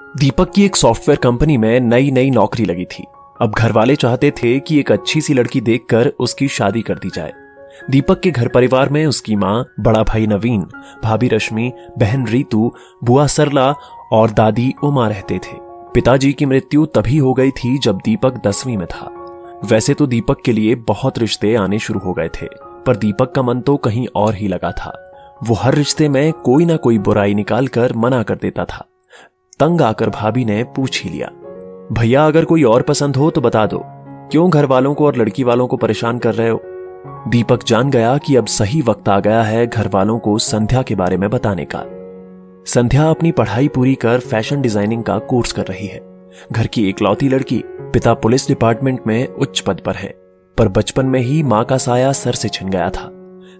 दीपक की एक software company में नई नई नौकरी लगी थी। अब घर वाले चाहते थे कि एक अच्छी सी लड़की देखकर उसकी शादी कर दी जाए। दीपक के घर परिवार में उसकी माँ, बड़ा भाई नवीन, भाभी रश्मि, बहन रीतू, बुआ सरला और दादी उमा रहते थे। पिताजी की मृत्यु तभी हो गई थी जब दीपक 10वीं में था। वैसे तो दीपक के लिए बहुत रिश्ते आने शुरू हो गए थे, पर दीपक का मन तो कहीं और ही लगा था। वो हर रिश्ते में कोई ना कोई बुराई निकालकर मना कर देता था। तंग आकर भाभी ने पूछ ही लिया, भैया अगर कोई और पसंद हो तो बता दो, क्यों घर वालों को और लड़की वालों को परेशान कर रहे हो। दीपक जान गया कि अब सही वक्त आ गया है घर वालों को संध्या के बारे में बताने का। संध्या अपनी पढ़ाई पूरी कर फैशन डिजाइनिंग का कोर्स कर रही है। घर की एकलौती लड़की, पिता पुलिस डिपार्टमेंट में उच्च पद पर है, पर बचपन में ही मां का साया सर से छिन गया था।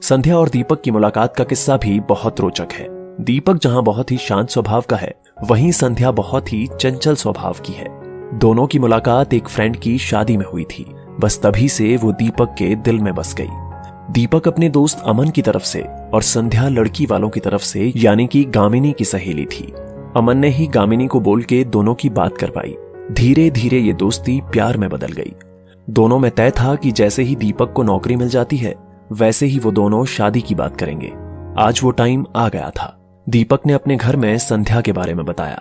संध्या और दीपक की मुलाकात का किस्सा भी बहुत रोचक है। दीपक जहां बहुत ही शांत स्वभाव का है, वहीं संध्या बहुत ही चंचल स्वभाव की है। दोनों की मुलाकात एक फ्रेंड की शादी में हुई थी। बस तभी से वो दीपक के दिल में बस गई। दीपक अपने दोस्त अमन की तरफ से और संध्या लड़की वालों की तरफ से, यानी कि गामिनी की सहेली थी। अमन ने ही गामिनी को बोल के दोनों की बात करवाई। धीरे धीरे ये दोस्ती प्यार में बदल गई। दोनों में तय था कि जैसे ही दीपक को नौकरी मिल जाती है, वैसे ही वो दोनों शादी की बात करेंगे। आज वो टाइम आ गया था। दीपक ने अपने घर में संध्या के बारे में बताया।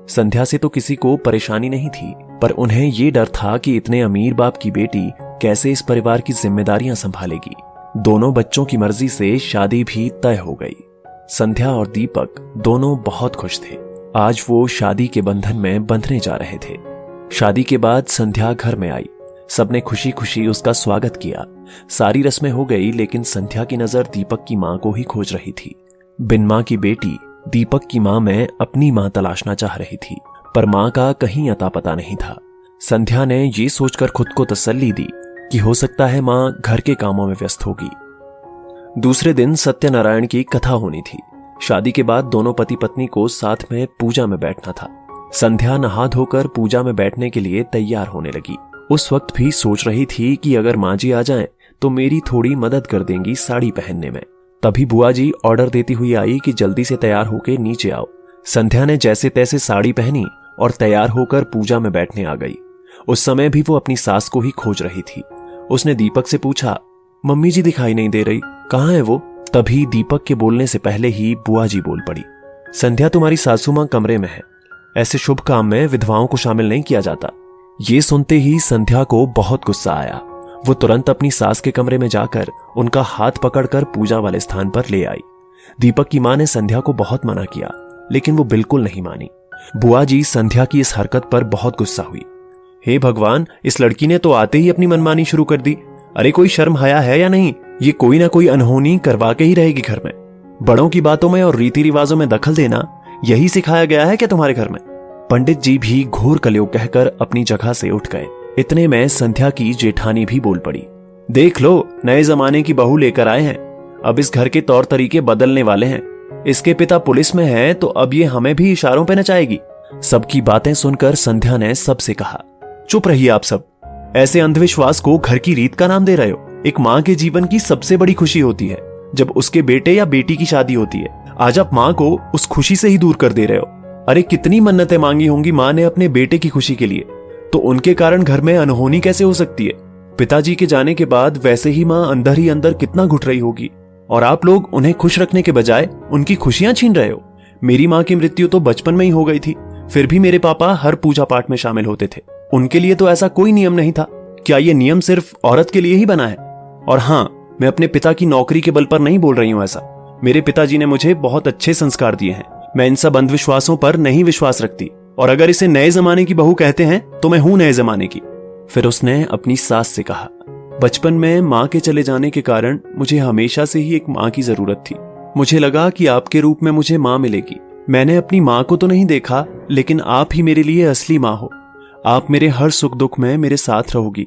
संध्या से तो किसी को परेशानी नहीं थी, पर उन्हें ये डर था कि इतने अमीर बाप की बेटी कैसे इस परिवार की जिम्मेदारियां संभालेगी। दोनों बच्चों की मर्जी से शादी भी तय हो गई। संध्या और दीपक दोनों बहुत खुश थे। आज वो शादी के बंधन में बंधने जा रहे थे। शादी के बाद संध्या घर में आई। सबने खुशी खुशी उसका स्वागत किया। सारी रस्में हो गई, लेकिन संध्या की नजर दीपक की मां को ही खोज रही थी। बिन मां की बेटी दीपक की मां में अपनी मां तलाशना चाह रही थी, पर मां का कहीं अता पता नहीं था। संध्या ने ये सोचकर खुद को तसल्ली दी कि हो सकता है मां घर के कामों में व्यस्त होगी। दूसरे दिन सत्यनारायण की कथा होनी थी। शादी के बाद दोनों पति पत्नी को साथ में पूजा में बैठना था। संध्या नहा धोकर पूजा में बैठने के लिए तैयार होने लगी। उस वक्त भी सोच रही थी कि अगर मां जी आ जाएं तो मेरी थोड़ी मदद कर देंगी साड़ी पहनने में। तभी बुआ जी ऑर्डर देती हुई आई कि जल्दी से तैयार होकर नीचे आओ। संध्या ने जैसे तैसे साड़ी पहनी और तैयार होकर पूजा में बैठने आ गई। उस समय भी वो अपनी सास को ही खोज रही थी। उसने दीपक से पूछा, मम्मी जी दिखाई नहीं दे रही, कहाँ है वो? तभी दीपक के बोलने से पहले ही बुआ जी बोल पड़ी, संध्या तुम्हारी सासू मां कमरे में है। ऐसे शुभ काम में विधवाओं को शामिल नहीं किया जाता। ये सुनते ही संध्या को बहुत गुस्सा आया। वो तुरंत अपनी सास के कमरे में जाकर उनका हाथ पकड़कर पूजा वाले स्थान पर ले आई। दीपक की मां ने संध्या को बहुत मना किया, लेकिन वो बिल्कुल नहीं मानी। बुआ जी संध्या की इस हरकत पर बहुत गुस्सा हुई। हे भगवान, इस लड़की ने तो आते ही अपनी मनमानी शुरू कर दी। अरे कोई शर्म हया है या नहीं? ये कोई ना कोई अनहोनी करवा के ही रहेगी घर में। बड़ों की बातों में और रीति रिवाजों में दखल देना यही सिखाया गया है क्या तुम्हारे घर में? पंडित जी भी घोर कलयुग कहकर अपनी जगह से उठ गए। इतने में संध्या की जेठानी भी बोल पड़ी, देख लो, नए जमाने की बहू लेकर आए हैं। अब इस घर के तौर तरीके बदलने वाले हैं। इसके पिता पुलिस में हैं, तो अब ये हमें भी इशारों पे नचाएगी। सबकी बातें सुनकर संध्या ने सबसे कहा, चुप रहिए आप सब। ऐसे अंधविश्वास को घर की रीत का नाम दे रहे हो। एक माँ के जीवन की सबसे बड़ी खुशी होती है जब उसके बेटे या बेटी की शादी होती है। आज आप माँ को उस खुशी से ही दूर कर दे रहे हो। अरे कितनी मन्नतें मांगी होंगी माँ ने अपने बेटे की खुशी के लिए, तो उनके कारण घर में अनहोनी कैसे हो सकती है? पिताजी के जाने के बाद वैसे ही माँ अंदर ही अंदर कितना घुट रही होगी, और आप लोग उन्हें खुश रखने के बजाय उनकी खुशियां छीन रहे हो। मेरी माँ की मृत्यु तो बचपन में ही हो गई थी, फिर भी मेरे पापा हर पूजा पाठ में शामिल होते थे। उनके लिए तो ऐसा कोई नियम नहीं था। क्या ये नियम सिर्फ औरत के लिए ही बना है? और हाँ, मैं अपने पिता की नौकरी के बल पर नहीं बोल रही हूं ऐसा। मेरे पिताजी ने मुझे बहुत अच्छे संस्कार दिए हैं। मैं इन सब अंधविश्वासों पर नहीं विश्वास रखती, और अगर इसे नए जमाने की बहू कहते हैं तो मैं हूं नए जमाने की। फिर उसने अपनी सास से कहा, बचपन में माँ के चले जाने के कारण मुझे हमेशा से ही एक माँ की जरूरत थी। मुझे लगा कि आपके रूप में मुझे माँ मिलेगी। मैंने अपनी माँ को तो नहीं देखा, लेकिन आप ही मेरे लिए असली माँ हो। आप मेरे हर सुख दुख में मेरे साथ रहोगी।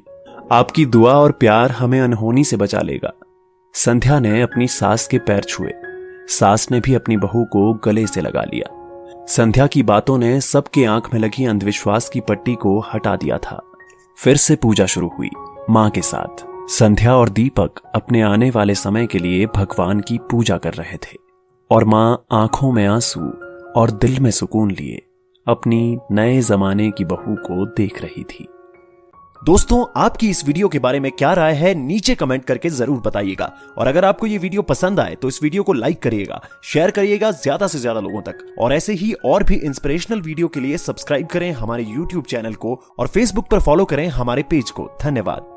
आपकी दुआ और प्यार हमें अनहोनी से बचा लेगा। संध्या ने अपनी सास के पैर छुए। सास ने भी अपनी बहू को गले से लगा लिया। संध्या की बातों ने सबके आंख में लगी अंधविश्वास की पट्टी को हटा दिया था। फिर से पूजा शुरू हुई मां के साथ। संध्या और दीपक अपने आने वाले समय के लिए भगवान की पूजा कर रहे थे, और मां आंखों में आंसू और दिल में सुकून लिए अपनी नए जमाने की बहू को देख रही थी। दोस्तों, आपकी इस वीडियो के बारे में क्या राय है नीचे कमेंट करके जरूर बताइएगा। और अगर आपको ये वीडियो पसंद आए तो इस वीडियो को लाइक करिएगा, शेयर करिएगा ज्यादा से ज्यादा लोगों तक। और ऐसे ही और भी इंस्पिरेशनल वीडियो के लिए सब्सक्राइब करें हमारे YouTube चैनल को और Facebook पर फॉलो करें हमारे पेज को। धन्यवाद।